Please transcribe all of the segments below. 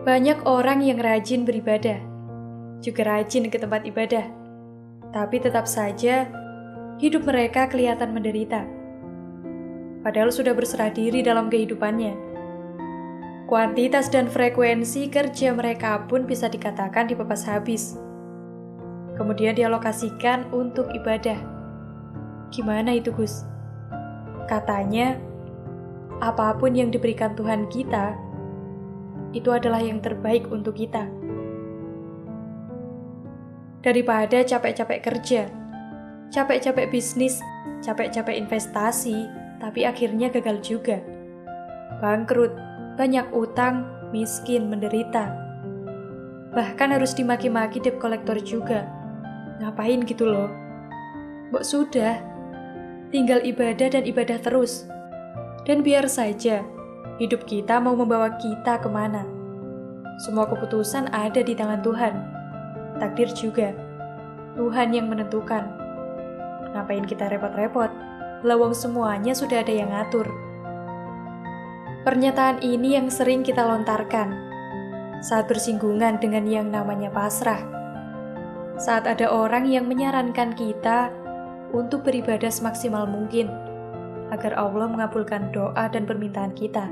Banyak orang yang rajin beribadah, juga rajin ke tempat ibadah, tapi tetap saja hidup mereka kelihatan menderita. Padahal sudah berserah diri dalam kehidupannya. Kuantitas dan frekuensi kerja mereka pun bisa dikatakan dipepas habis. Kemudian dialokasikan untuk ibadah. Gimana itu, Gus? Katanya, apapun yang diberikan Tuhan kita, itu adalah yang terbaik untuk kita. Daripada capek-capek kerja, capek-capek bisnis, capek-capek investasi, tapi akhirnya gagal juga. Bangkrut, banyak utang, miskin, menderita. Bahkan harus dimaki-maki debt collector juga. Ngapain gitu loh? Mbok sudah, tinggal ibadah dan ibadah terus. Dan biar saja hidup kita mau membawa kita kemana. Semua keputusan ada di tangan Tuhan. Takdir juga. Tuhan yang menentukan. Ngapain kita repot-repot? Lawang semuanya sudah ada yang ngatur. Pernyataan ini yang sering kita lontarkan saat bersinggungan dengan yang namanya pasrah. Saat ada orang yang menyarankan kita untuk beribadah semaksimal mungkin agar Allah mengabulkan doa dan permintaan kita.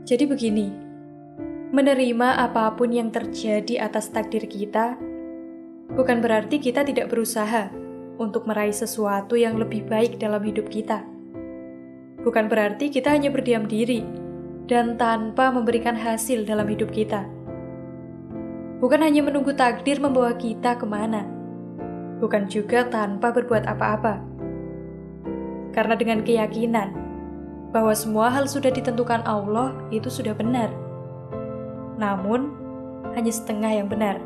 Jadi begini, menerima apapun yang terjadi atas takdir kita bukan berarti kita tidak berusaha untuk meraih sesuatu yang lebih baik dalam hidup kita. Bukan berarti kita hanya berdiam diri dan tanpa memberikan hasil dalam hidup kita. Bukan hanya menunggu takdir membawa kita kemana. Bukan juga tanpa berbuat apa-apa. Karena dengan keyakinan bahwa semua hal sudah ditentukan Allah itu sudah benar. Namun, hanya setengah yang benar.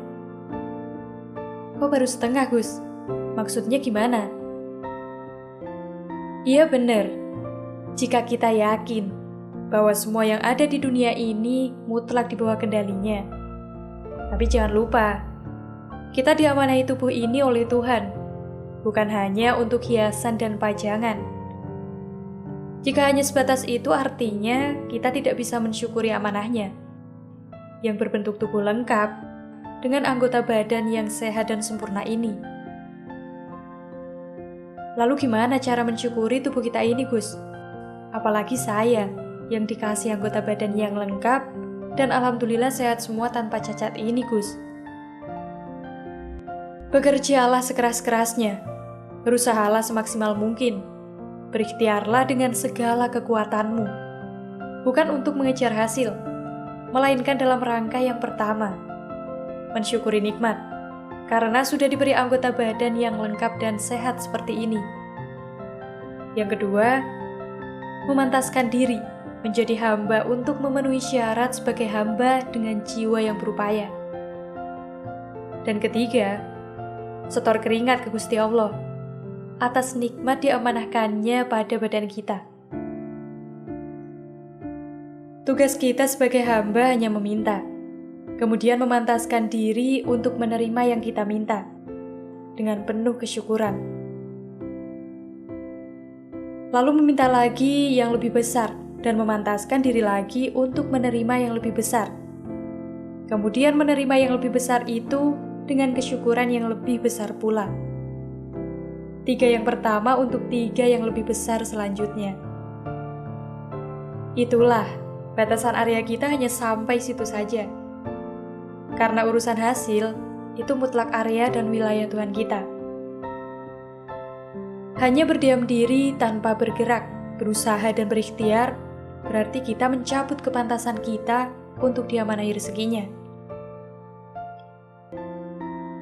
Kok baru setengah, Gus? Maksudnya gimana? Iya benar. Jika kita yakin bahwa semua yang ada di dunia ini mutlak di bawah kendalinya. Tapi jangan lupa, kita diamanai tubuh ini oleh Tuhan, bukan hanya untuk hiasan dan pajangan. Jika hanya sebatas itu artinya kita tidak bisa mensyukuri amanahnya, yang berbentuk tubuh lengkap dengan anggota badan yang sehat dan sempurna ini. Lalu gimana cara mensyukuri tubuh kita ini, Gus? Apalagi saya yang dikasih anggota badan yang lengkap dan alhamdulillah sehat semua tanpa cacat ini, Gus. Bekerjalah sekeras-kerasnya, berusahalah semaksimal mungkin, berikhtiarlah dengan segala kekuatanmu, bukan untuk mengejar hasil, melainkan dalam rangka yang pertama, mensyukuri nikmat, karena sudah diberi anggota badan yang lengkap dan sehat seperti ini. Yang kedua, memantaskan diri menjadi hamba untuk memenuhi syarat sebagai hamba dengan jiwa yang berupaya. Dan ketiga, setor keringat ke Gusti Allah atas nikmat diamanahkannya pada badan kita. Tugas kita sebagai hamba hanya meminta, kemudian memantaskan diri untuk menerima yang kita minta dengan penuh kesyukuran. Lalu meminta lagi yang lebih besar dan memantaskan diri lagi untuk menerima yang lebih besar. Kemudian menerima yang lebih besar itu dengan kesyukuran yang lebih besar pula. 3 yang pertama untuk 3 yang lebih besar selanjutnya. Itulah, batasan area kita hanya sampai situ saja. Karena urusan hasil, itu mutlak area dan wilayah Tuhan kita. Hanya berdiam diri tanpa bergerak, berusaha dan berikhtiar, berarti kita mencabut kepantasan kita untuk diamanai rezekinya.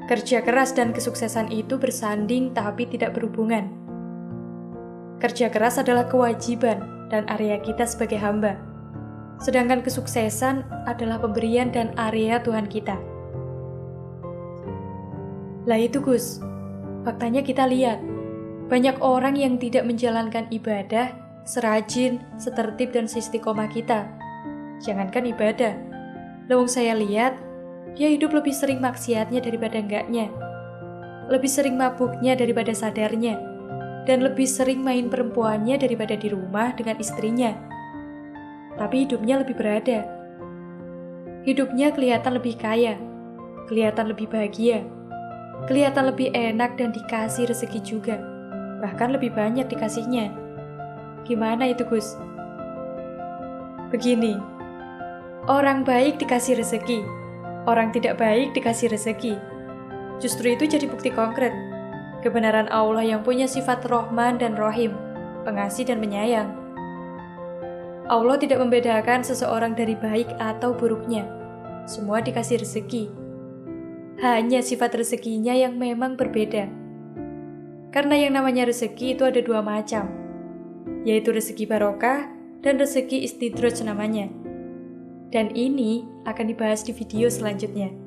Kerja keras dan kesuksesan itu bersanding tapi tidak berhubungan. Kerja keras adalah kewajiban dan area kita sebagai hamba. Sedangkan kesuksesan adalah pemberian dan area Tuhan kita. Lah itu Gus, faktanya kita lihat, banyak orang yang tidak menjalankan ibadah serajin, setertib dan seistiqomah kita. Jangankan ibadah, lawang saya lihat, dia hidup lebih sering maksiatnya daripada enggaknya, lebih sering mabuknya daripada sadarnya, dan lebih sering main perempuannya daripada di rumah dengan istrinya. tapi hidupnya lebih berada. Hidupnya kelihatan lebih kaya, kelihatan lebih bahagia, kelihatan lebih enak dan dikasih rezeki juga. Bahkan lebih banyak dikasihnya. Gimana itu, Gus? Begini, orang baik dikasih rezeki, orang tidak baik dikasih rezeki. Justru itu jadi bukti konkret. Kebenaran Allah yang punya sifat Rahman dan Rahim, pengasih dan penyayang. Allah tidak membedakan seseorang dari baik atau buruknya. Semua dikasih rezeki. Hanya sifat rezekinya yang memang berbeda. Karena yang namanya rezeki itu ada dua macam, yaitu rezeki barokah dan rezeki istidraj namanya. Dan ini akan dibahas di video selanjutnya.